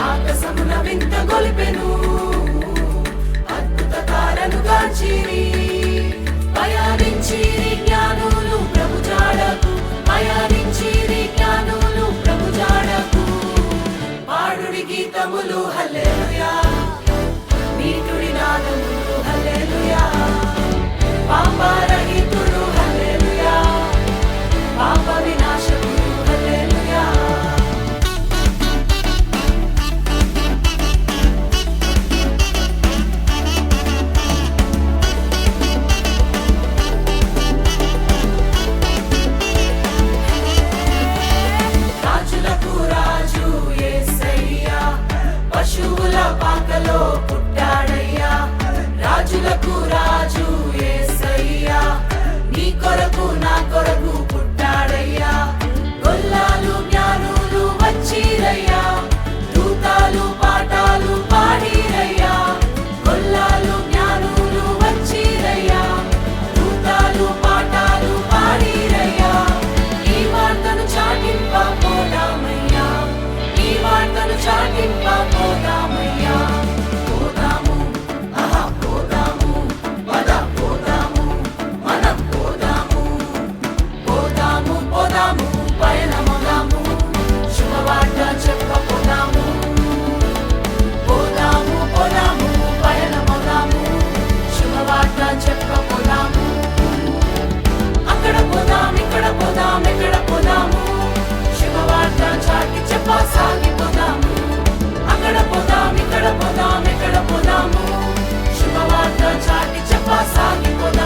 ఆకాశమున వింత గొలిపెను అద్భుత తారను గాంచిరి పయనించిరి జ్ఞానులు ప్రభు జాడకు పయనించిరి జ్ఞానులు ప్రభు జాడకు పాడుడి గీతములు హల్లెలూయా నీతుడి నాదములు హల్లెలూయా పాపరహితుడు హల్లెలూయా పాప వినాశకుడు హల్లెలూయా రాజులకు రాజు యేసయ్యా పశువుల పాకలో పుట్టాడయ్యా రాజులకు రాజు యేసయ్యా నీ కొరకు నా కొరకు పుట్టాడయ్యా గొల్లాలు జ్ఞానులు వచ్చిరయ్యా దూతాలు పాఠాలు పాడిరయ్యా గొల్లాలు జ్ఞానులు వచ్చిరయ్యా దూతాలు పాఠాలు పాడిరయ్యా ఈ వార్తను చాటింప పోదామయ్యా ఈ వార్తను చాటింప పోదామయ్యా పోదాము ఆహా పోదాము పద పోదాము మనం పోదాము పోదాము పోదాము పయనమదాము శుభవార్త చెప్పపోదాము పోదాము పోదాము పయనమదాము శుభవార్త చెప్పపోదాము అక్కడ పోదాం ఇక్కడ పోదాం ఎక్కడ పోదాము శుభవార్త చాటి చెప్ప సాగిపోదాము అక్కడ పోదాం ఇక్కడ పోదాం ఎక్కడ పోదాము శుభవార్త చాటి చెప్ప సాగిపోదాము